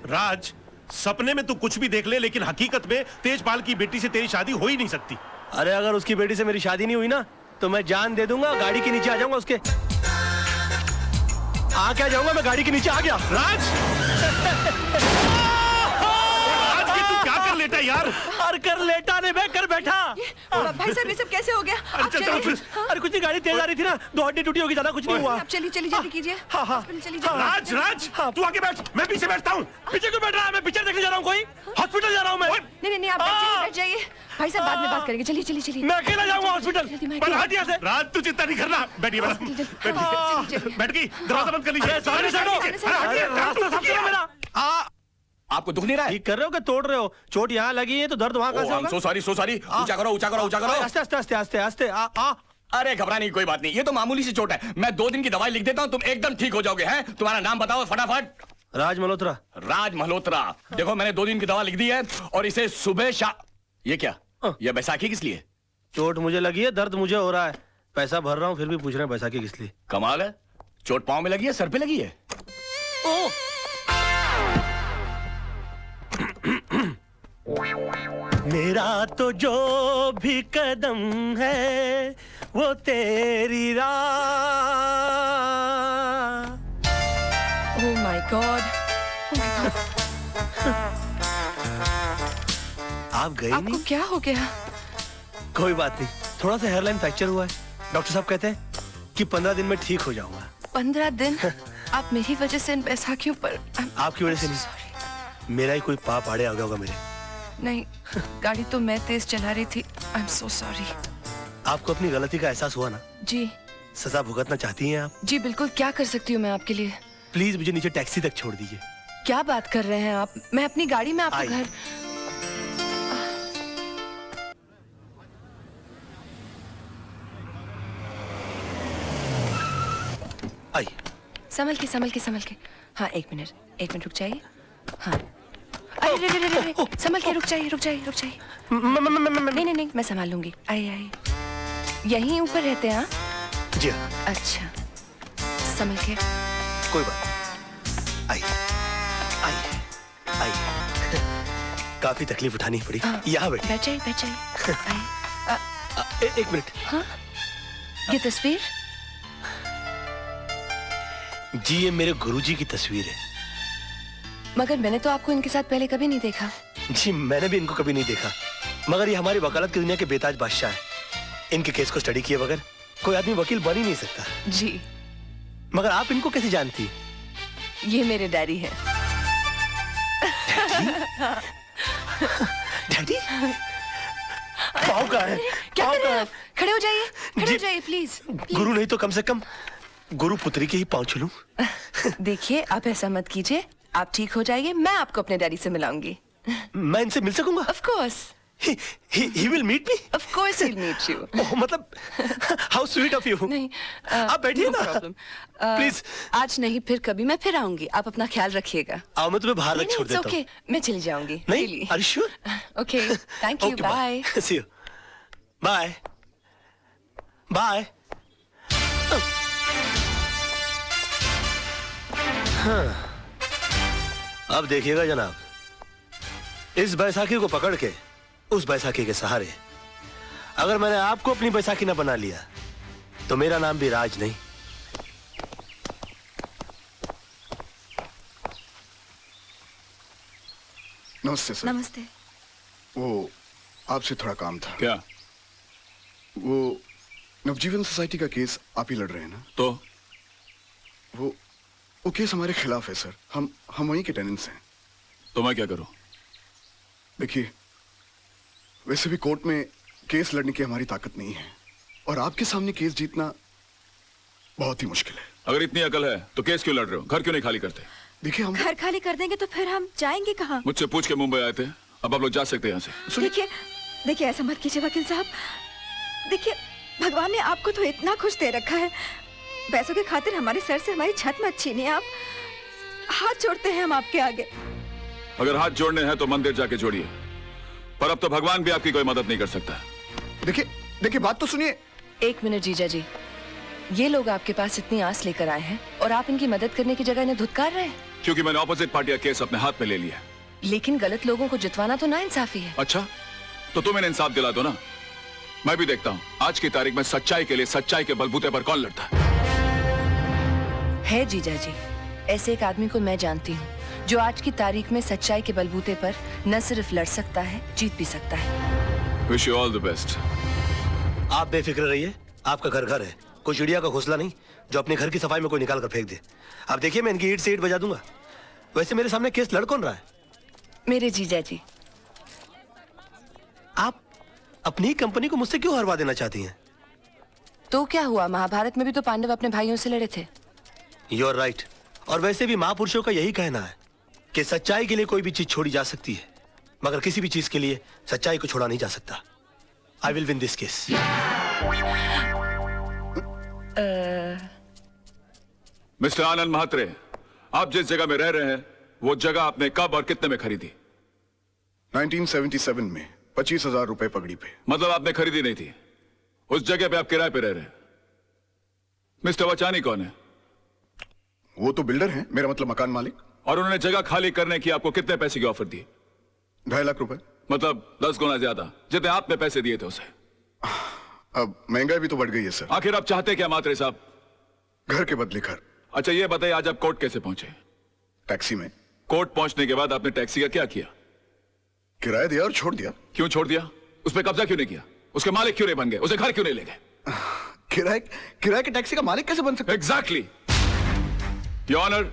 राज, सपने में तू कुछ भी देख ले, लेकिन हकीकत में तेजपाल की बेटी से तेरी शादी हो ही नहीं सकती। अरे अगर उसकी बेटी से मेरी शादी नहीं हुई ना तो मैं जान दे दूंगा, गाड़ी के नीचे आ जाऊंगा उसके। आ क्या जाऊंगा मैं, गाड़ी के नीचे आ गया। राज राज, तू क्या कर लेटा यार? और कर लेटा नहीं, मैं कर बैठा। भाई साहब ये सब कैसे हो गया? अरे कुछ नहीं, गाड़ी तेज आ रही थी ना, दो हड्डी टूटी होगी, ज्यादा कुछ नहीं हुआ। आप चलिए चलिए जल्दी कीजिए। राज राज, तू आगे बैठ, मैं पीछे बैठता हूँ। पीछे क्यों बैठ रहा है? मैं पिक्चर देखने जा रहा हूँ, कोई हॉस्पिटल जा रहा हूँ मैं। नहीं आप बैठ जाइए। भाई साहब बाद में बात करेंगे, चलिए चलिए चलिए। मैं अकेला जाऊंगा हॉस्पिटल। राज तू चिंता नहीं करना, बैठिए बैठ गई, दरवाजा बंद कर लीजिए। रास्ता साफ करो मेरा। आपको दुख नहीं रहा है? ठीक कर रहे हो कि तोड़ रहे हो? चोट यहाँ लगी है तो दर्द वहाँ कैसे होगा? So sorry. ऊंचा करो। आस्ते। अरे घबराने की कोई बात नहीं, ये तो मामूली सी चोट है। मैं 2 दिन की दवाई लिख देता हूँ, तुम एकदम ठीक हो जाओगे। हैं? तुम्हारा नाम बताओ फटाफट। राज मल्होत्रा। राज मल्होत्रा। देखो मैंने 2 दिन की दवा लिख दी है और इसे सुबह ये क्या? ये बैसाखी किस लिए? चोट मुझे लगी है, दर्द मुझे हो रहा है, पैसा भर रहा हूँ, फिर भी पूछ रहे हैं बैसाखी किस लिए। कमाल है, चोट पाँव में लगी है, सर पे लगी है। मेरा तो जो भी कदम है वो तेरी राह। Oh my God. आप गए आपको नहीं? क्या हो गया? कोई बात नहीं, थोड़ा सा हेयरलाइन फ्रैक्चर हुआ है। डॉक्टर साहब कहते हैं कि 15 दिन में ठीक हो जाऊंगा। 15 दिन? आप मेरी वजह से इन बैसाखियों पर। आपकी वजह से नहीं, मेरा ही कोई पाप आड़े आ गया होगा मेरे। नहीं, गाड़ी तो मैं तेज चला रही थी। I am so sorry. आपको अपनी गलती का एहसास हुआ ना? जी। सजा भुगतना चाहती हैं आप? जी बिल्कुल, क्या कर सकती हूँ मैं आपके लिए? प्लीज मुझे नीचे टैक्सी तक छोड़ दीजिए। क्या बात कर रहे हैं आप? मैं अपनी गाड़ी में आपका घर। आई। संभल के। हाँ एक मिनट रुक जाइए। हाँ अरे संभल के, रुक जाइए। नहीं मैं संभाल लूंगी। आइए यहीं ऊपर रहते हैं? हाँ जी। अच्छा संभल के। कोई बात। आई। काफी तकलीफ उठानी पड़ी। यहाँ बैठ जाइए। एक मिनट। हाँ ये तस्वीर? जी ये मेरे गुरुजी की तस्वीर है। मगर मैंने तो आपको इनके साथ पहले कभी नहीं देखा। जी मैंने भी इनको कभी नहीं देखा, मगर ये हमारी वकालत की दुनिया के बेताज बादशाह है। इनके केस को स्टडी किए बगैर कोई आदमी वकील बन ही नहीं सकता। जी। मगर आप इनको कैसे जानती? ये मेरे डैडी है। डैडी? पाँव कहाँ है? क्या कर रहे हैं आप? खड़े हो जाइए प्लीज। गुरु नहीं तो कम से कम गुरु पुत्री के ही पाँव छूलूं। देखिए आप ऐसा मत कीजिए, आप ठीक हो जाइए, मैं आपको अपने डैडी से मिलाऊंगी। मैं इनसे मिल सकूंगा? Of course. He will meet me? Of course he'll meet you. मतलब how sweet of you. नहीं, आप बैठिए ना। प्लीज। आज नहीं, फिर कभी मैं फिर आऊंगी, आप अपना ख्याल रखिएगा। आओ मैं तुम्हें बाहर रख छोड़ देता हूँ। मैं चली जाऊंगी। नहीं, are you sure? Okay, thank you, bye. See you. Bye. Bye. हाँ। अब देखिएगा जनाब, इस बैसाखी को पकड़ के उस बैसाखी के सहारे अगर मैंने आपको अपनी बैसाखी न बना लिया तो मेरा नाम भी राज नहीं। नमस्ते सर। नमस्ते। वो आपसे थोड़ा काम था। क्या? वो नवजीवन सोसाइटी का केस आप ही लड़ रहे हैं ना? तो वो केस हमारे खिलाफ है सर। हम वहीं के टेनेंट्स हैं। तो मैं क्या करूं? देखिए, वैसे भी कोर्ट में केस लड़ने की हमारी ताकत नहीं है और आपके सामने केस जीतना बहुत ही मुश्किल है। अगर इतनी अकल है तो केस क्यों लड़ रहे हो? घर क्यों नहीं खाली करते? देखिए हम घर खाली कर देंगे तो फिर हम जाएंगे कहाँ? मुझसे पूछ के मुंबई आए थे, अब आप लोग जा सकते हैं यहाँ से। देखिए ऐसा मत कीजिए वकील साहब। देखिए भगवान ने आपको तो इतना खुश दे रखा है, पैसों के खातिर हमारे सर से हमारी छत मत छीनिए। आप हाथ जोड़ते हैं हम आपके आगे। अगर हाथ जोड़ने हैं तो मंदिर जाके जोड़िए, पर अब तो भगवान भी आपकी कोई मदद नहीं कर सकता। देखिए बात तो सुनिए। एक मिनट जीजा जी, ये लोग आपके पास इतनी आस लेकर आए हैं और आप इनकी मदद करने की जगह इन्हें धुतकार रहे हैं। क्योंकि मैंने ऑपोजिट पार्टी का केस अपने हाथ में ले लिया। लेकिन गलत लोगों को जितवाना तो नाइंसाफी है। अच्छा, तो तुम इन्हें इंसाफ दिला दो ना। मैं भी देखता हूं आज की तारीख में सच्चाई के लिए सच्चाई के बलबूते पर कौन लड़ता है। जीजा जी, ऐसे एक आदमी को मैं जानती हूँ जो आज की तारीख में सच्चाई के बलबूते पर न सिर्फ लड़ सकता है, जीत भी सकता है। Wish you all the best. आप बेफिक्र रहिए, आपका घर घर है, कोई चिड़िया का घोंसला नहीं जो अपने घर की सफाई में कोई निकाल कर फेंक दे। आप देखिए, मैं इनकी ईंट से ईंट बजा दूंगा। वैसे मेरे सामने केस लड़ कौन रहा है? मेरे जीजा जी। आप अपनी कंपनी को मुझसे क्यों हरवा देना चाहती हैं? तो क्या हुआ, महाभारत में भी तो पांडव अपने भाइयों से लड़े थे। You are right. और वैसे भी महापुरुषों का यही कहना है कि सच्चाई के लिए कोई भी चीज छोड़ी जा सकती है, मगर किसी भी चीज के लिए सच्चाई को छोड़ा नहीं जा सकता। I will win this case. Mister Anand Mhatre, आप जिस जगह में रह रहे हैं वो जगह आपने कब और कितने में खरीदी? 1977 में 25,000 रुपए पगड़ी पे। मतलब आपने खरीदी नहीं थी, उस जगह पे आप किराए पे रह रहे हैं। मिस्टर वचानी कौन है? वो तो बिल्डर हैं, मेरा मतलब मकान मालिक। और उन्होंने जगह खाली करने की आपको कितने पैसे की ऑफर दी? 2.5 लाख रुपए। मतलब 10 गुना ज्यादा जितने आपने पैसे दिए थे उसे। अब महंगाई भी तो बढ़ गई है सर। आखिर आप चाहते क्या मात्रे साहब? घर के बदले घर। अच्छा ये बताइए, आज आप कोर्ट कैसे पहुंचे? टैक्सी में। कोर्ट पहुंचने के बाद आपने टैक्सी का क्या किया? किराया दिया और छोड़ दिया। क्यों छोड़ दिया? उस पर कब्जा क्यों नहीं किया? उसके मालिक क्यों नहीं बन गए? उसे घर क्यों नहीं ले गए? किराए के टैक्सी का मालिक कैसे बन सकता? एग्जैक्टली। योर ऑनर,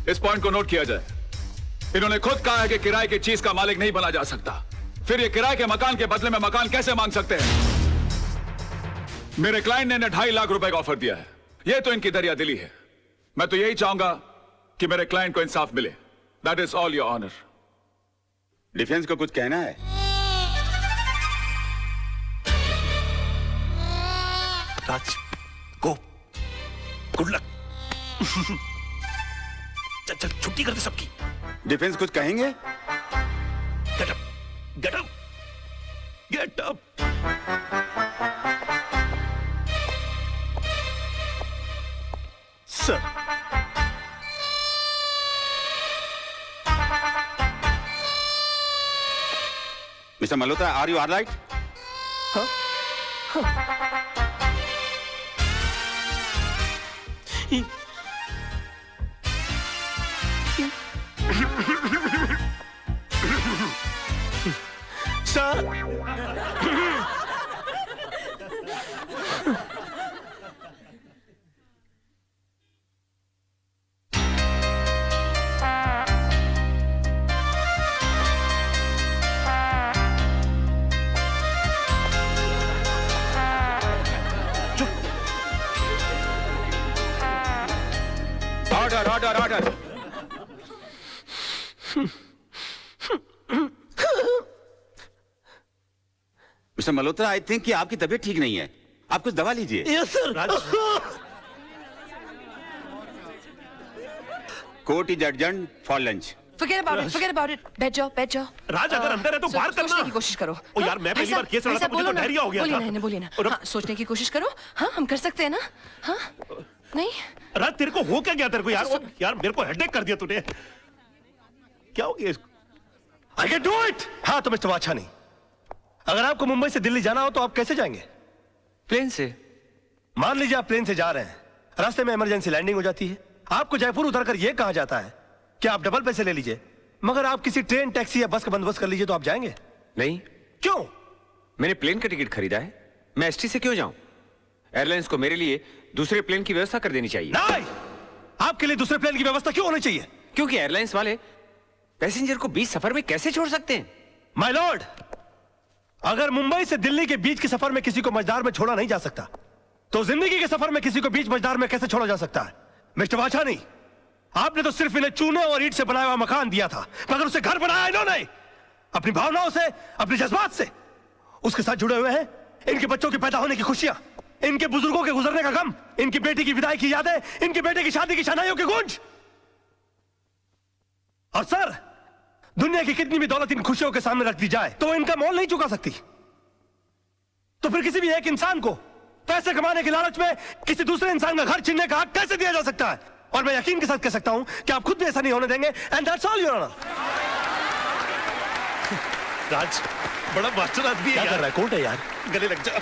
इस पॉइंट को नोट किया जाए। इन्होंने खुद कहा है कि किराए की चीज का मालिक नहीं बना जा सकता, फिर ये किराए के मकान के बदले में मकान कैसे मांग सकते हैं? मेरे क्लाइंट ने इन्हें 2.5 लाख रुपए का ऑफर दिया है। ये तो इनकी दरिया दिली है। मैं तो यही चाहूंगा कि मेरे क्लाइंट को इंसाफ मिले। That is all your honour. Defence को कुछ कहना है? Raj, go, good luck. चल चल, छुट्टी कर दे सबकी। डिफेंस कुछ कहेंगे? Get up, get up, get up. Sir, mister Malhotra, are you alright? Sir, order order order. Mister Malhotra, I think कि आपकी तबीयत ठीक नहीं है, आप कुछ दवा लीजिए। Yes sir. Court is adjourned for lunch. Forget about it, forget about it. बैठ जाओ, बैठ जाओ। राज, अगर अंदर है तो बाहर करना। सोचने की कोशिश करो। ओ यार, मैं पहली बार केस लड़ा था, मुझे तो डायरिया हो गया था। बोलिए ना, बोलिए ना। हाँ, सोचने की कोशिश करो। हाँ, हम कर सकते हैं ना? हाँ, नहीं? राज, तेरे को हो क्या गया? तेरे को यार मेरे को हेडेक कर दिया तूने। क्या हो गया इसको? I can do it. हाँ तो मिस्टर वाछानी, अगर आपको मुंबई से दिल्ली जाना हो तो आप कैसे जाएंगे? प्लेन से। मान लीजिए आप प्लेन से जा रहे हैं, रास्ते में इमरजेंसी लैंडिंग हो जाती है, आपको जयपुर उतरकर यह कहा जाता है कि आप डबल पैसे ले लीजिए, मगर आप किसी ट्रेन, टैक्सी या बस का बंदोबस्त कर लीजिए, तो आप जाएंगे? नहीं। क्यों? मैंने प्लेन का टिकट खरीदा है, मैं एसटी से क्यों जाऊं? एयरलाइंस को मेरे लिए दूसरे प्लेन की व्यवस्था कर देनी चाहिए। नहीं, आपके लिए दूसरे प्लेन की व्यवस्था क्यों होनी चाहिए? क्योंकि एयरलाइंस वाले पैसेंजर को बीच सफर में कैसे छोड़ सकते हैं? माय लॉर्ड, अगर मुंबई से दिल्ली के बीच के सफर में किसी को मझधार में छोड़ा नहीं जा सकता, तो जिंदगी के सफर में किसी को बीच मझधार में कैसे छोड़ा जा सकता है? मिस्टर वाछानी, आपने तो सिर्फ इन्हें चूने और ईंट से बनाया हुआ मकान दिया था, मगर उसे घर बनाया इन्होंने अपनी भावनाओं से, अपने जज्बात से। उसके साथ जुड़े हुए हैं इनके बच्चों के पैदा होने की खुशियां, इनके बुजुर्गों के गुजरने का गम, इनकी बेटी की विदाई की यादें, इनके बेटे की शादी की शनाइयों की गूंज। और सर, दुनिया की कितनी भी दौलत इन खुशियों के सामने रख दी जाए तो इनका मोल नहीं चुका सकती। तो फिर किसी भी एक इंसान को पैसे कमाने के लालच में किसी दूसरे इंसान का घर छीनने का हक कैसे दिया जा सकता है? और मैं यकीन के साथ कह सकता हूं कि आप खुद भी ऐसा नहीं होने देंगे, and that's all your honour. Raj बड़ा मास्टर आदमी है क्या कर यार। रहा है? कोर्ट है यार, गले लग जा।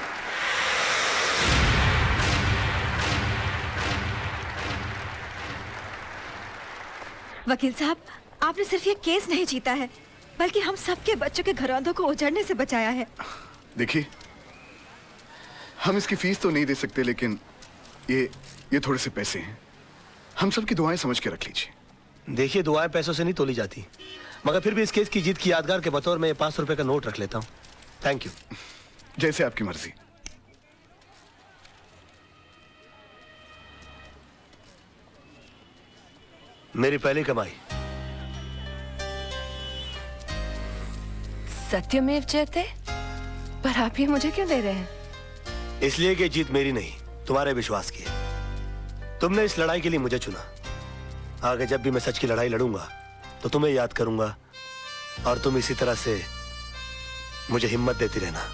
वकील साहब, आपने सिर्फ ये केस नहीं जीता है, बल्कि हम सबके बच्चों के घरौंदों को उजड़ने से बचाया है। देखिए, हम इसकी फीस तो नहीं दे सकते, लेकिन ये थोड़े से पैसे हैं, हम सबकी दुआएं समझ के रख लीजिए। देखिए, दुआएं पैसों से नहीं तोली जाती, मगर फिर भी इस केस की जीत की यादगार के बतौर में 500 रुपए का नोट रख लेता हूं। Thank you. जैसे आपकी मर्जी। मेरी पहली कमाई। सत्यमेव जयते, पर आप ये मुझे क्यों दे रहे हैं? इसलिए कि जीत मेरी नहीं, तुम्हारे विश्वास की है। तुमने इस लड़ाई के लिए मुझे चुना। आगे जब भी मैं सच की लड़ाई लड़ूंगा तो तुम्हें याद करूंगा, और तुम इसी तरह से मुझे हिम्मत देती रहना।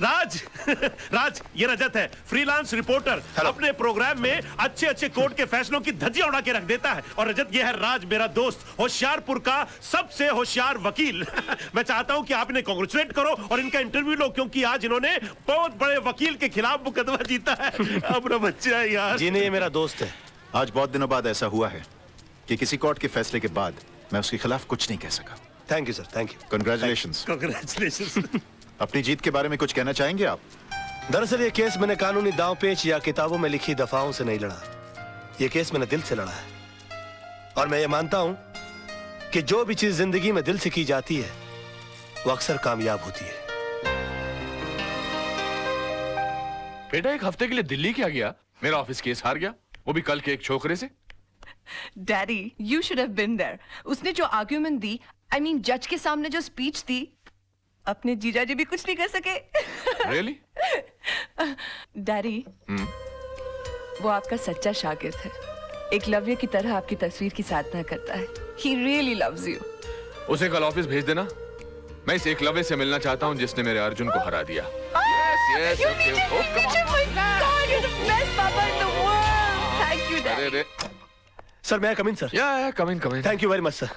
राज राज, ये रजत है, फ्रीलांस रिपोर्टर। अपने प्रोग्राम में अच्छे अच्छे कोर्ट के फैसलों की धज्जियां उड़ा के रख देता है। और रजत, ये है राज, मेरा दोस्त, होशियारपुर का सबसे होशियार वकील। मैं चाहता हूं कि आप इन्हें कांग्रेचुलेट करो और इनका इंटरव्यू लो, क्योंकि आज इन्होंने बहुत बड़े वकील के खिलाफ मुकदमा जीता है। अपना बच्चा है यार। जी नहीं, ये मेरा दोस्त है। आज बहुत दिनों बाद ऐसा हुआ है कि किसी कोर्ट के फैसले के बाद मैं उसके खिलाफ कुछ नहीं कह सका। Thank you sir, thank you. Congratulations. Congratulations. अपनी जीत के बारे में कुछ कहना चाहेंगे आप? दरअसल ये केस मैंने कानूनी दांव पेच या किताबों में लिखी दफाओं से नहीं लड़ा। ये केस मैंने दिल से लड़ा है, और मैं ये मानता हूं कि जो भी चीज जिंदगी में दिल से की जाती है वो अक्सर कामयाब होती है। बेटा, एक हफ्ते के लिए दिल्ली क्या गया? मेरा ऑफिस केस हार गया, वो भी कल के एक छोकरे से। Daddy, you should have been there. उसने जो आर्ग्यूमेंट दी, आई मीन जज के सामने जो स्पीच दी, अपने जीजा जी भी कुछ नहीं कर सके। Really? डैडी, वो आपका सच्चा शागिर्द है। एकलव्य की तरह आपकी तस्वीर की साधना करता है। He really loves you. उसे कल ऑफिस भेज देना। मैं इस एकलव्य से मिलना चाहता हूँ जिसने मेरे अर्जुन को हरा दिया। Yes, You okay, need to oh, come on. Oh my God, you're the best papa in the world. Thank you, Dad. अरे सर, मैं कम इन सर? या come in. Thank you very much sir.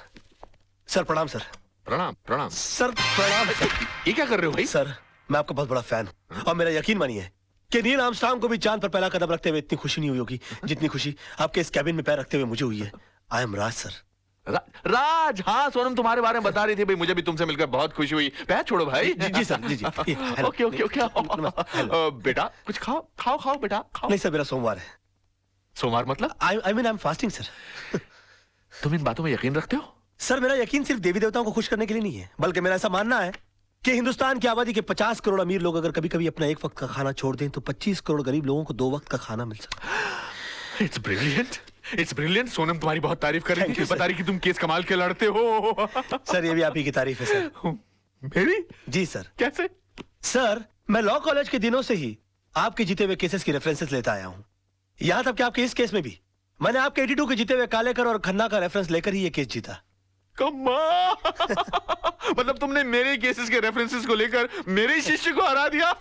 Sir प्रणाम sir. प्रणाम प्रणाम। Sir प्रणाम sir. ये क्या कर रहे हो भाई? सर, मैं आपका बहुत बड़ा फैन हूं, और मेरा यकीन मानिए कि नील आर्मस्ट्रांग को भी चांद पर पहला कदम रखते हुए इतनी खुशी नहीं हुई होगी जितनी खुशी आपके इस कैबिन में पैर रखते हुए मुझे हुई है। I am Raj sir. राज, हाँ सोनम तुम्हारे बारे में बता रही थी भाई, मुझे भी तुमसे मिलकर बहुत खुशी हुई। पैर छोड़ो भाई। जी सर, जी। Okay okay okay. बेटा कुछ खाओ बेटा, खाओ। नहीं सर, मेरा सोमवार है। सोमवार मतलब? I mean I am fasting sir. तुम इन बातों में यकीन रखते हो? सर, मेरा यकीन सिर्फ देवी देवताओं को खुश करने के लिए नहीं है, बल्कि मेरा ऐसा मानना है कि हिंदुस्तान की आबादी के 50 करोड़ अमीर लोग अगर कभी कभी अपना एक वक्त का खाना छोड़ दें तो 25 करोड़ गरीब लोगों को 2 वक्त का खाना मिल सकता है। It's brilliant. सोनम तुम्हारी बहुत तारीफ कर रही थी, बता रही कि तुम केस कमाल के लड़ते हो। सर, ये भी आप ही की तारीफ है सर। मेरी? जी सर। कैसे? सर, मैं लॉ कॉलेज के दिनों से ही आपके जीते हुए केसेस की रेफरेंसेस लेता आया हूं। यहां तक कि आपके इस केस में भी मैंने आपके 82 के जीते हुए कालेकर और खन्ना का रेफरेंस लेकर ही ये केस जीता। मतलब तुमने मेरे केसेस के रेफरेंसेस को लेकर मेरे शिष्य को हरा दिया।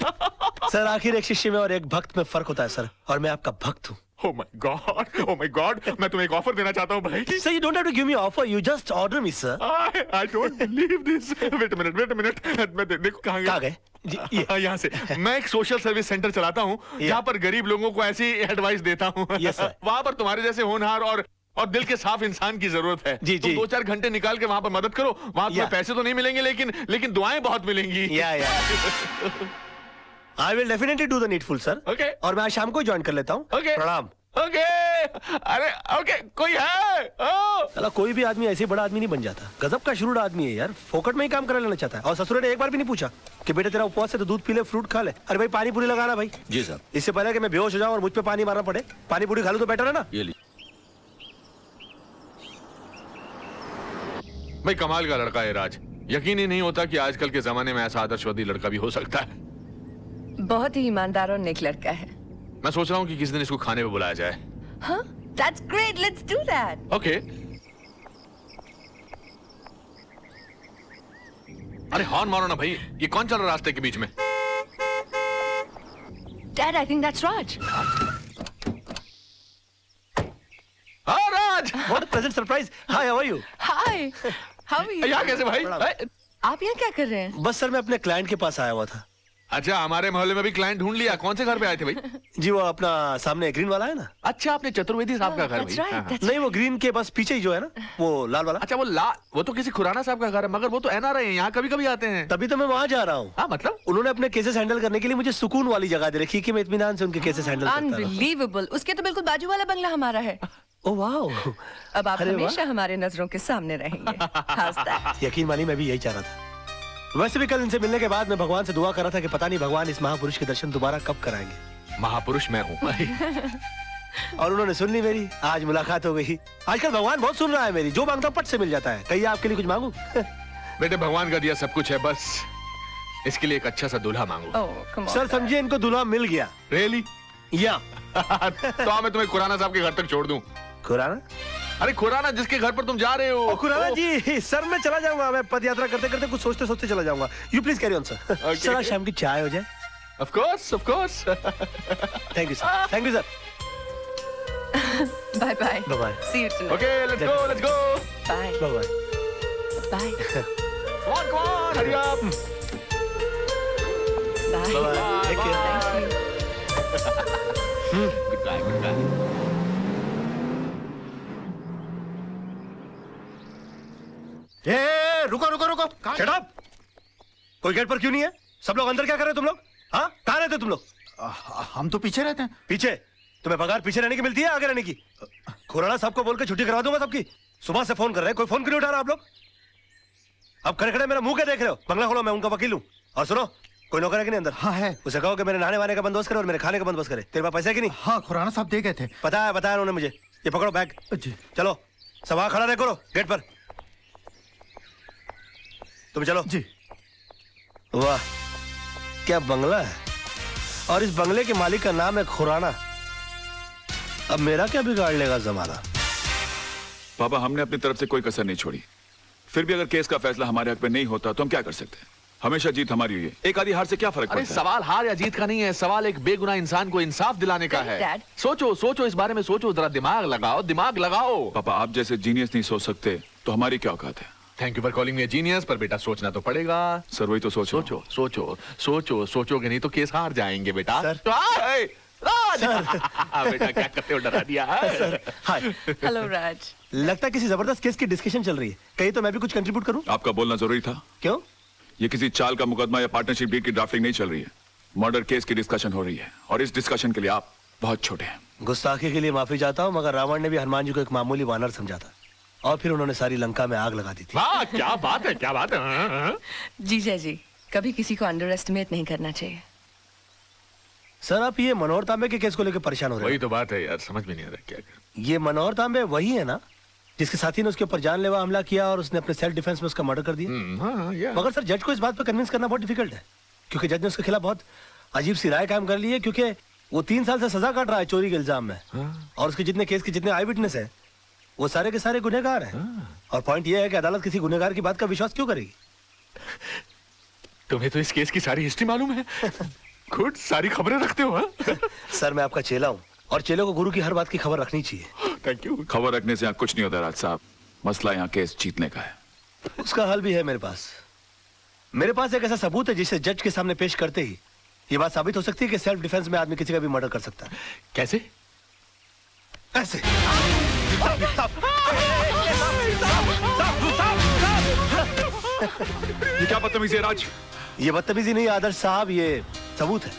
सर, आखिर एक शिष्य में और एक भक्त में फर्क होता है सर, और मैं आपका भक्त हूँ। Oh my God, मैं तुम्हें एक ऑफर देना चाहता हूँ भाई। Sir, you don't have to give me offer, you just order me, sir. I don't believe this. Wait a minute. मैं देखो कहाँ गए? यहाँ से। मैं एक सोशल सर्विस सेंटर चलाता हूँ जहाँ पर गरीब लोगों को ऐसी एडवाइस देता हूँ। Yes, sir. वहाँ पर तुम्हारे जैसे होनहार और दिल के साफ इंसान की जरूरत है। जी। तुम 2-4 घंटे निकाल के वहाँ पर मदद करो। वहाँ तुम्हें पैसे तो नहीं मिलेंगे, लेकिन दुआएं बहुत मिलेंगी। I will definitely do the needful, sir. Okay. और मैं आज शाम को ज्वाइन कर लेता हूँ। Okay. प्रणाम। Okay. अरे okay, कोई है? चला, कोई भी आदमी ऐसे बड़ा आदमी नहीं बन जाता। गजब का शुरू आदमी है यार, फोकट में ही काम करा लेना चाहता है। और ससुर ने एक बार भी नहीं पूछा कि बेटा तेरा उपवास है तो दूध पी ले, फ्रूट खा ले। अरे भाई, पानी पूरी लगाना भाई। जी सर। इससे पहले कि मैं बेहोश हो जाऊं और मुझ पे पानी मारना पड़े, पानी पूरी खा लूं तो बेटर है ना। ये ली। भाई कमाल का लड़का है राज। यकीन ही नहीं होता कि आजकल के जमाने में ऐसा आदर्शवादी लड़का भी हो सकता है। बहुत ही ईमानदार और नेक लड़का है। मैं सोच रहा हूँ कि किसी दिन इसको खाने पे बुलाया जाए। हाँ, that's great, let's do that. Okay. अरे हॉर्न मारो ना भाई, ये कौन चल रहा है रास्ते के बीच में? Dad, I think that's Raj. What a pleasant surprise. Hi, how are you? Hi, how are you? यहाँ कैसे भाई? आप यहाँ क्या कर रहे हैं? बस सर मैं अपने क्लाइंट के पास आया हुआ था। अच्छा, हमारे मोहल्ले में भी क्लाइंट ढूंढ लिया। कौन से घर पे आए थे भाई? जी वो अपना सामने ग्रीन वाला है ना। अच्छा, आपने चतुर्वेदी साहब का घर That's भाई? right, हाँ, हाँ। that's नहीं वो ग्रीन के बस पीछे ही जो है ना, वो लाल वाला। अच्छा, वो तो किसी खुराना साहब का घर है, मगर वो तो एनआरआई है, यहाँ कभी कभी आते हैं। तभी तो मैं वहाँ जा रहा हूँ। हाँ, मतलब उन्होंने अपने केसेस हैंडल करने के लिए मुझे सुकून वाली जगह दे रखी है कि मैं इत्मीनान से उनके केसेस हैंडल करता रहूं। अनबिलीवेबल। उसके तो बिल्कुल बाजू वाला बंगला हमारा है। ओह वाह। अब आप अरे वाह। हमेशा हमारे नजरों के सामने रहेंगे। How's that? यकीन मानिए मैं भी यही चाह रहा था। वैसे भी कल इनसे मिलने के बाद मैं भगवान से दुआ कर रहा था कि पता नहीं भगवान इस महापुरुष के दर्शन दोबारा कब कराएंगे। महापुरुष मैं हूँ। और उन्होंने सुन ली मेरी। आज मुलाकात हो गई। आजकल भगवान बहुत सुन रहा है मेरी, जो मांगता पट से मिल जाता है। कहिए आपके लिए कुछ मांगू? बेटे, भगवान का दिया सब कुछ है, बस इसके लिए एक अच्छा सा दूल्हा मांगो। Oh, come on, सर समझिए इनको दूल्हा मिल गया। रियली? या तो मैं तुम्हें खुराना साहब के घर तक छोड़ दूं। खुराना? अरे खुराना जिसके घर पर तुम जा रहे हो। खुराना जी, सर मैं चला जाऊंगा। मैं पद यात्रा करते करते कुछ सोचते सोचते चला जाऊंगा। You please carry on sir. Sir आज शाम की चाय हो जाए। Of course, of course. Thank you sir, thank you sir. Bye bye. Bye bye. See you tonight. Okay, let's go, let's go. Bye. Bye bye. Bye. Come on, hurry up. Bye. Bye bye. Take care. Thank you. Goodbye, goodbye. रुको रुको रुको। Shut up. कोई gate पर क्यों नहीं है? सब लोग अंदर क्या कर रहे हो तुम लोग? हाँ, कहाँ रहते हो तुम लोग? हम तो पीछे रहते हैं। पीछे? तुम्हें पगार पीछे रहने की मिलती है आगे रहने की? खुराना साहब को बोल के छुट्टी करवा दूंगा सबकी। सुबह से फोन कर रहे हैं, कोई फोन क्यों नहीं उठा रहा आप लोग? अब खड़े खड़े मेरा मुंह क्या देख रहे हो? बंगला खोलो, मैं उनका वकील हूँ। और सुनो, कोई नौकर है कि नहीं अंदर? हाँ है। उसे कहो कि मेरे नहाने वाने का बंदोबस्त करे और मेरे खाने का बंदोबस्त करे। तेरे पास पैसे है कि नहीं? हाँ, खुराना साहब दे गए थे। बताया उन्होंने मुझे। ये पकड़ो बैग। जी। चलो सब वहां खड़ा रहे करो गेट पर। तुम चलो। जी। वाह क्या बंगला है, और इस बंगले के मालिक का नाम है खुराना। अब मेरा क्या बिगाड़ लेगा जमाना? पापा, हमने अपनी तरफ से कोई कसर नहीं छोड़ी। फिर भी अगर केस का फैसला हमारे हक पे नहीं होता तो हम क्या कर सकते हैं? हमेशा जीत हमारी हुई है, एक आधी हार से क्या फर्क अरे पड़ता है? सवाल हार या जीत का नहीं है, सवाल एक बेगुनाह इंसान को इंसाफ दिलाने का है। Dad. सोचो सोचो, इस बारे में सोचो, जरा दिमाग लगाओ, दिमाग लगाओ। पापा, आप जैसे जीनियस नहीं सोच सकते तो हमारी क्या औकात है? Thank you for calling me genius, पर बेटा सोचना तो पड़ेगा। सर वही तो सोचो। सोचो सोचो सोचो, सोचोगे नहीं तो केस हार जाएंगे बेटा। सर। राज। बेटा क्या करते हो, डरा दिया। हाय। हेलो राज। लगता है किसी जबरदस्त केस की डिस्कशन चल रही है। कहीं तो मैं भी कुछ कंट्रीब्यूट करूं? आपका बोलना जरूरी था। क्यों? ये किसी चाल का मुकदमा या पार्टनरशिप डील की ड्राफ्टिंग नहीं चल रही है, मर्डर केस की डिस्कशन हो रही है, और इस डिस्कशन के लिए आप बहुत छोटे हैं। गुस्ताखी के लिए माफी चाहता हूं, मगर रावण ने भी हनुमान जी को एक मामूली वानर समझा था, और फिर उन्होंने सारी लंका में आग लगा दी थी। वाह क्या बात है, क्या बात है। जीजा जी, कभी किसी को अंडर एस्टिमेट नहीं करना चाहिए। सर आप ये मनोहर तांबे के केस को लेकर परेशान हो रहे वही हैं? तो बात है यार, समझ में नहीं आ रहा क्या कर। ये मनोहर तांबे वही है ना जिसके साथी ने उसके ऊपर जानलेवा हमला किया और उसने अपने सेल्फ डिफेंस में उसका मर्डर कर दिया? हाँ, या। मगर सर जज को इस बात पर कन्विंस करना बहुत डिफिकल्ट है, क्योंकि जज ने उसके खिलाफ बहुत अजीब सी राय कायम कर ली है, क्योंकि वो 3 साल से सजा काट रहा है चोरी के इल्जाम में। और उसके जितने केस के जितने आई विटनेस है वो सारे के सारे गुनहगार हैं। और पॉइंट ये है कि अदालत किसी गुनहगार की बात का विश्वास क्यों करेगी? तुम्हें तो इस केस की सारी हिस्ट्री मालूम है। गुड, सारी खबरें रखते हो। हाँ? सर मैं आपका चेला हूँ, और चेलों को गुरु की हर बात की खबर रखनी चाहिए। Thank you. खबर रखने से यहाँ कुछ नहीं होता राज साहब, मसला यहाँ केस जीतने का है। उसका हल भी है मेरे पास। मेरे पास एक ऐसा सबूत है जिसे जज के सामने पेश करते ही ये बात साबित हो सकती है कि सेल्फ डिफेंस में आदमी किसी का भी मर्डर कर सकता है। कैसे? ऐसे। ये क्या बदतमीजी है राज? ये बदतमीजी नहीं आदर्श साहब, ये सबूत है,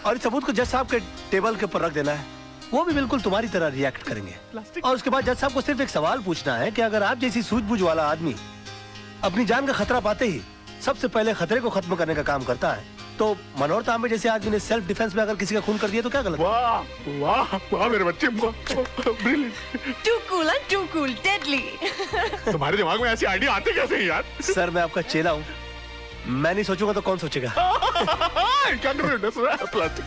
और इस सबूत को जज साहब के टेबल के ऊपर रख देना है। वो भी बिल्कुल तुम्हारी तरह रिएक्ट करेंगे, और उसके बाद जज साहब को सिर्फ एक सवाल पूछना है कि अगर आप जैसी सूझबूझ वाला आदमी अपनी जान का खतरा पाते ही सबसे पहले खतरे को खत्म करने का काम करता है, तो मनोहर तांबे जैसे आदमी ने सेल्फ डिफेंस में अगर किसी का खून कर दिया तो क्या गलत? वाह वाह वाह मेरे बच्चे, brilliant. Too cool, huh? Too cool, deadly. तुम्हारे दिमाग में ऐसी आइडिया आते कैसे हैं यार? सर मैं आपका चेला हूँ, मैं नहीं सोचूंगा तो कौन सोचेगा? क्या कर रहे हो? प्लास्टिक।